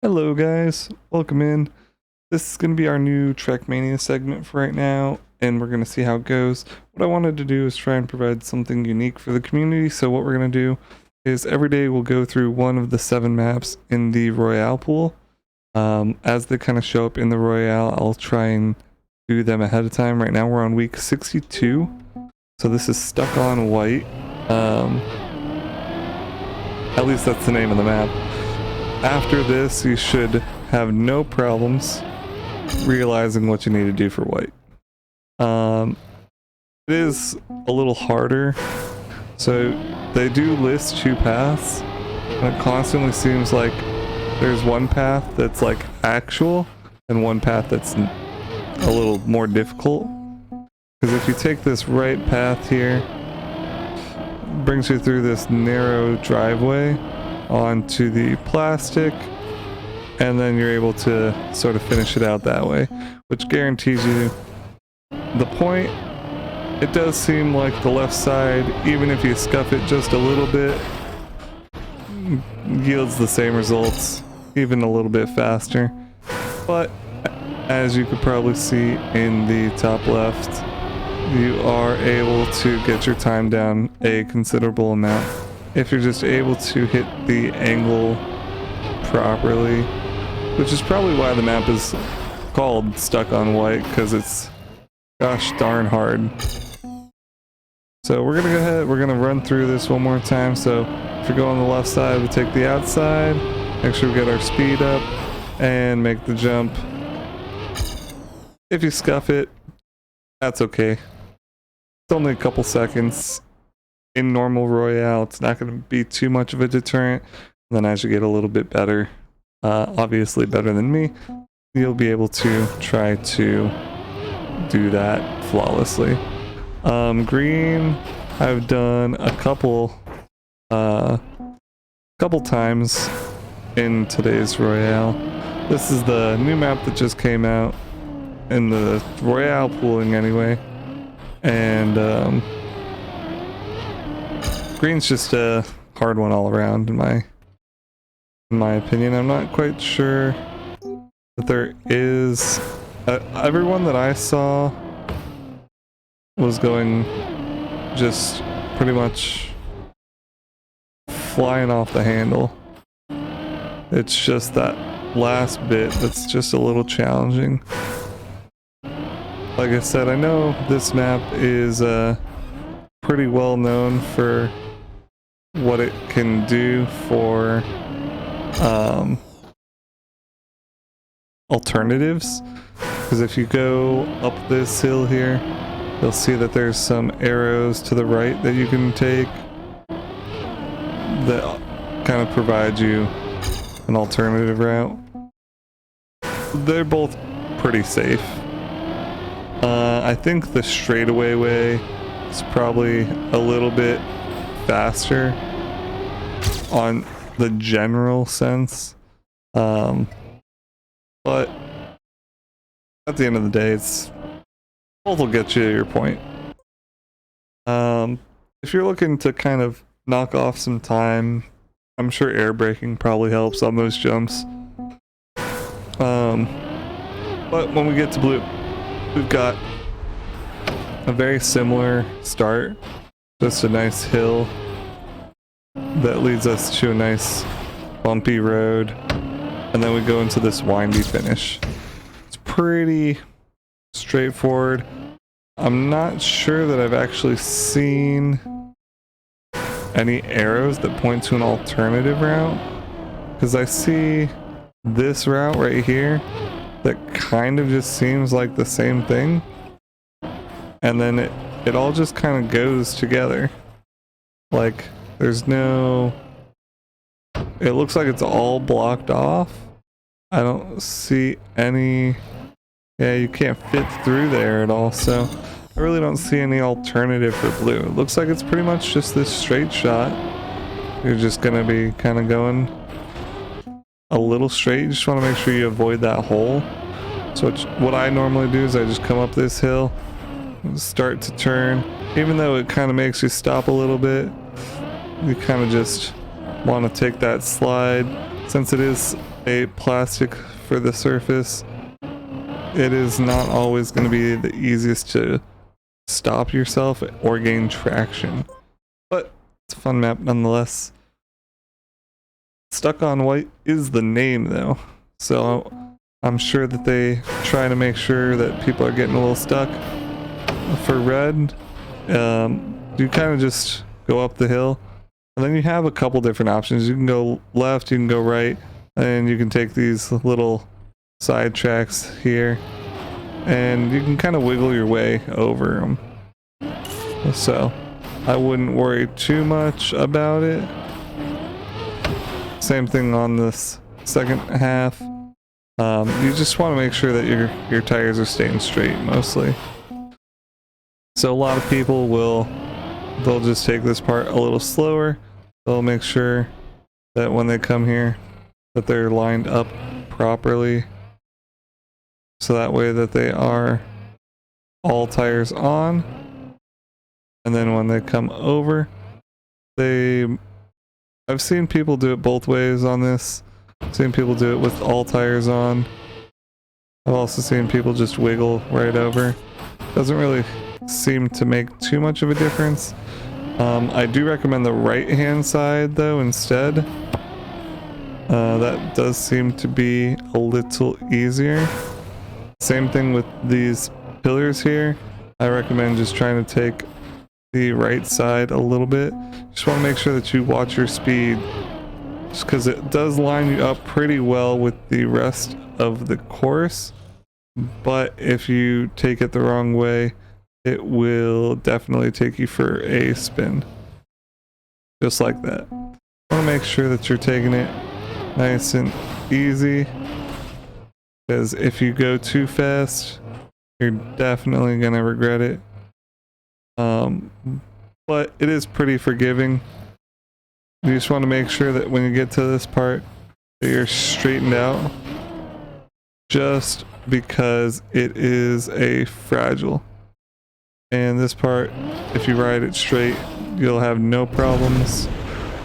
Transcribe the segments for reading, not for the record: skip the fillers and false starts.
Hello guys, welcome in. This is going to be our new TrackMania segment for right now, and we're going to see how it goes. What I wanted to do is try and provide something unique for the community, so what we're going to do is every day we'll go through one of the 7 maps in the Royale pool. As they kind of show up in the Royale, I'll try and do them ahead of time. Right now we're on week 62, so this is Stuck on White. At least that's the name of the map. After this, you should have no problems realizing what you need to do for white. It is a little harder, so they do list 2 paths, and it constantly seems like there's one path that's like actual and one path that's a little more difficult. Because if you take this right path here, it brings you through this narrow driveway onto the plastic, and then you're able to sort of finish it out that way, which guarantees you the point. It does seem like the left side, even if you scuff it just a little bit, yields the same results, even a little bit faster. But as you could probably see in the top left, you are able to get your time down a considerable amount if you're just able to hit the angle properly, which is probably why the map is called Stuck on White, because it's gosh darn hard. So we're gonna go ahead, we're gonna run through this one more time. So if you go on the left side, we take the outside, make sure we get our speed up and make the jump. If you scuff it, that's okay. It's only a couple seconds. In normal Royale, it's not going to be too much of a deterrent. And then as you get a little bit better, obviously better than me, you'll be able to try to do that flawlessly. Green, I've done a couple times in today's Royale. This is the new map that just came out in the Royale pooling anyway, and green's just a hard one all around in my opinion. I'm not quite sure that there is everyone that I saw was going just pretty much flying off the handle. It's just that last bit that's just a little challenging. Like I said, I know this map is pretty well known for what it can do for alternatives, because if you go up this hill here, you'll see that there's some arrows to the right that you can take that kind of provide you an alternative route. They're both pretty safe. I think the straightaway way is probably a little bit faster on the general sense, but at the end of the day, it's both will get you to your point. If you're looking to kind of knock off some time, I'm sure air braking probably helps on those jumps. But when we get to blue, we've got a very similar start, just a nice hill that leads us to a nice bumpy road, and then we go into this windy finish. It's pretty straightforward. I'm not sure that I've actually seen any arrows that point to an alternative route, because I see this route right here that kind of just seems like the same thing, and then it all just kind of goes together. Like, there's no, it looks like it's all blocked off. I don't see any, yeah, you can't fit through there at all, so I really don't see any alternative for blue. It looks like it's pretty much just this straight shot. You're just gonna be kind of going a little straight. You just want to make sure you avoid that hole. So what I normally do is I just come up this hill, start to turn. Even though it kind of makes you stop a little bit, you kind of just want to take that slide. Since it is a plastic for the surface, it is not always going to be the easiest to stop yourself or gain traction. But it's a fun map nonetheless. Stuck on White is the name though, so I'm sure that they try to make sure that people are getting a little stuck. For Red, you kind of just go up the hill, and then you have a couple different options. You can go left, you can go right, and you can take these little side tracks here, and you can kind of wiggle your way over them. So I wouldn't worry too much about it. Same thing on this second half. You just want to make sure that your tires are staying straight mostly. So a lot of people they'll just take this part a little slower. They'll make sure that when they come here that they're lined up properly, so that way that they are all tires on. And then when they come over, I've seen people do it both ways on this. I've seen people do it with all tires on. I've also seen people just wiggle right over. Doesn't really seem to make too much of a difference. I do recommend the right hand side though instead. That does seem to be a little easier. Same thing with these pillars here. I recommend just trying to take the right side a little bit. Just want to make sure that you watch your speed, just because it does line you up pretty well with the rest of the course. But if you take it the wrong way, it will definitely take you for a spin. Just like that. Want to make sure that you're taking it nice and easy, because if you go too fast, you're definitely going to regret it. But it is pretty forgiving. You just want to make sure that when you get to this part that you're straightened out, just because it is a fragile. And this part, if you ride it straight, you'll have no problems.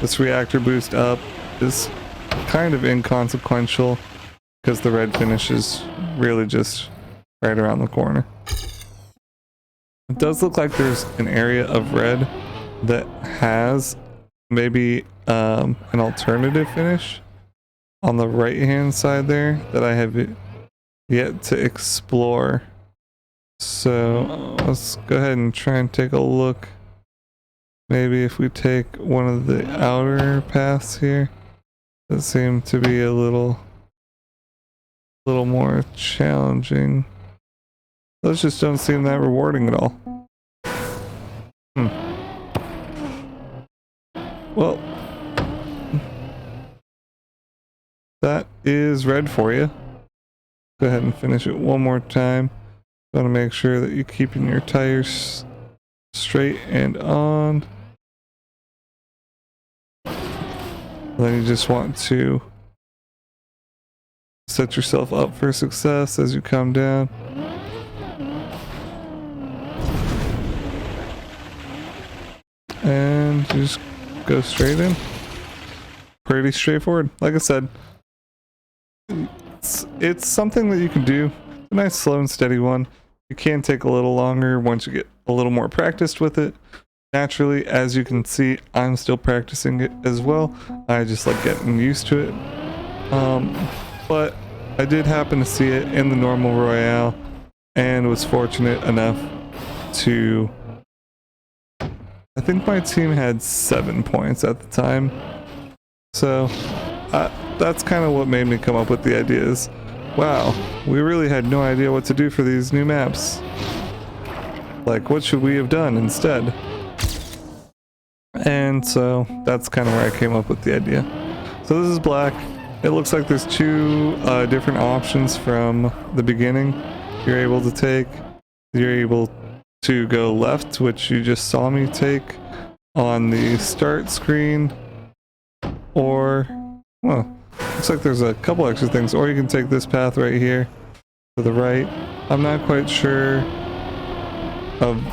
This reactor boost up is kind of inconsequential because the red finish is really just right around the corner. It does look like there's an area of red that has maybe an alternative finish on the right hand side there that I have yet to explore. So let's go ahead and try and take a look. Maybe if we take one of the outer paths here that seem to be a little more challenging. Those just don't seem that rewarding at all. Well, that is red for you. Go ahead and finish it one more time. Want to make sure that you're keeping your tires straight and on. Then you just want to set yourself up for success as you come down. And just go straight in. Pretty straightforward. Like I said, it's something that you can do. A nice slow and steady one. It can take a little longer once you get a little more practiced with it. Naturally, as you can see, I'm still practicing it as well. I just like getting used to it. But I did happen to see it in the normal Royale and was fortunate enough to... I think my team had 7 points at the time. So that's kind of what made me come up with the ideas. Wow, we really had no idea what to do for these new maps. Like, what should we have done instead? And so that's kind of where I came up with the idea. So this is black. It looks like there's 2 different options from the beginning you're able to take. You're able to go left, which you just saw me take on the start screen, or, well, looks like there's a couple extra things, or you can take this path right here to the right. I'm not quite sure of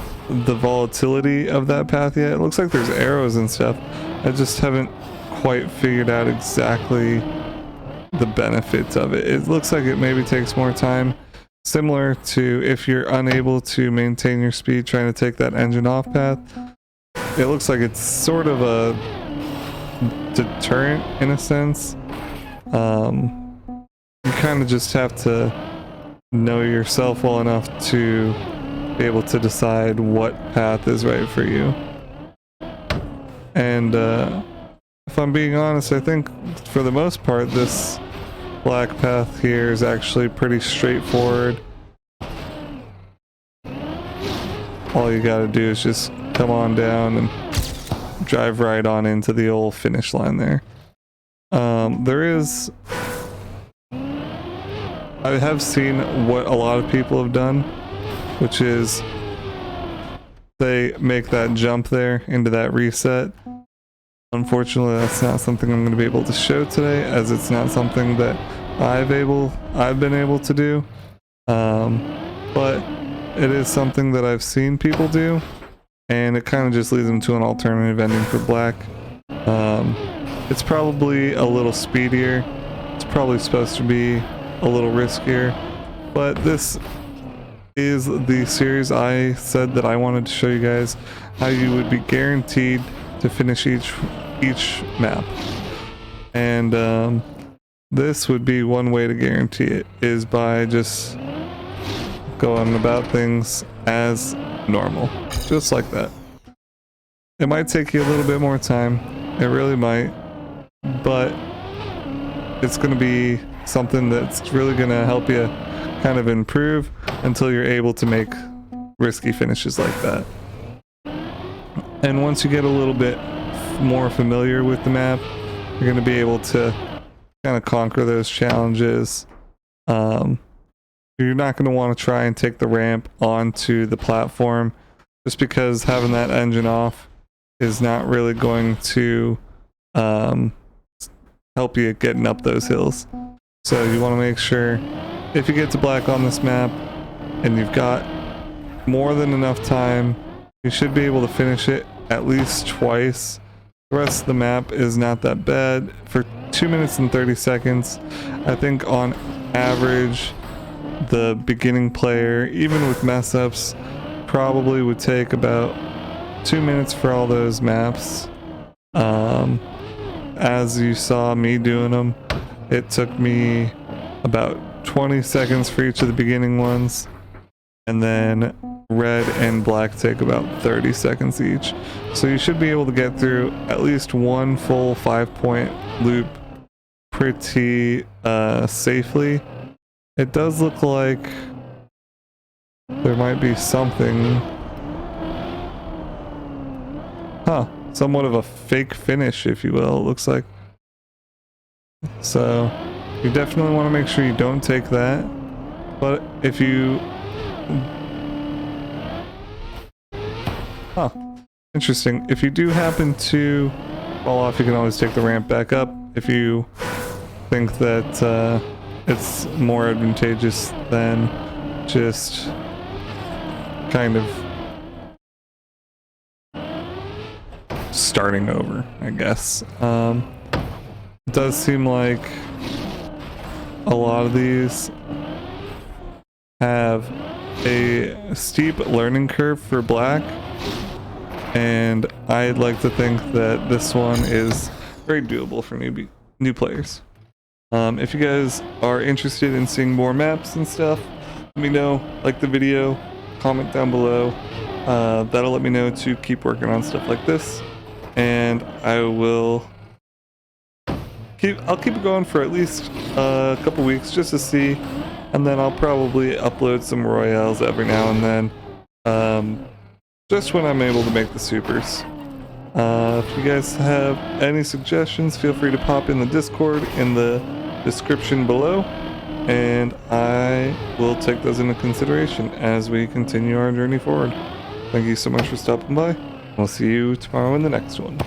the volatility of that path yet. It looks like there's arrows and stuff. I just haven't quite figured out exactly the benefits of it. It looks like it maybe takes more time, similar to if you're unable to maintain your speed trying to take that engine off path. It looks like it's sort of a deterrent in a sense. You kind of just have to know yourself well enough to be able to decide what path is right for you. And if I'm being honest, I think for the most part this black path here is actually pretty straightforward. All you gotta do is just come on down and drive right on into the old finish line there. I have seen what a lot of people have done, which is they make that jump there into that reset. Unfortunately, that's not something I'm going to be able to show today, as it's not something that I've been able to do. But it is something that I've seen people do, and it kind of just leads them to an alternative ending for black. It's probably a little speedier. It's probably supposed to be a little riskier, but this is the series I said that I wanted to show you guys how you would be guaranteed to finish each map. And this would be one way to guarantee it, is by just going about things as normal, just like that. It might take you a little bit more time, it really might, but it's going to be something that's really going to help you kind of improve until you're able to make risky finishes like that. And once you get a little bit more familiar with the map, you're going to be able to kind of conquer those challenges. You're not going to want to try and take the ramp onto the platform, just because having that engine off is not really going to help you getting up those hills. So you want to make sure, if you get to black on this map and you've got more than enough time, you should be able to finish it at least twice. The rest of the map is not that bad. For 2 minutes and 30 seconds, I think on average the beginning player, even with mess ups, probably would take about 2 minutes for all those maps. As you saw me doing them, it took me about 20 seconds for each of the beginning ones, and then red and black take about 30 seconds each. So you should be able to get through at least one full 5-point loop pretty safely. It does look like there might be something, somewhat of a fake finish, if you will, it looks like. So you definitely want to make sure you don't take that. But if you interesting, if you do happen to fall off, you can always take the ramp back up if you think that it's more advantageous than just kind of starting over, I guess. It does seem like a lot of these have a steep learning curve for black, and I'd like to think that this one is very doable for new players. If you guys are interested in seeing more maps and stuff, let me know. Like the video, comment down below. That'll let me know to keep working on stuff like this, and I'll keep it going for at least a couple weeks just to see, and then I'll probably upload some royales every now and then, just when I'm able to make the supers. If you guys have any suggestions, feel free to pop in the Discord in the description below, and I will take those into consideration as we continue our journey forward. Thank you so much for stopping by. We'll see you tomorrow in the next one.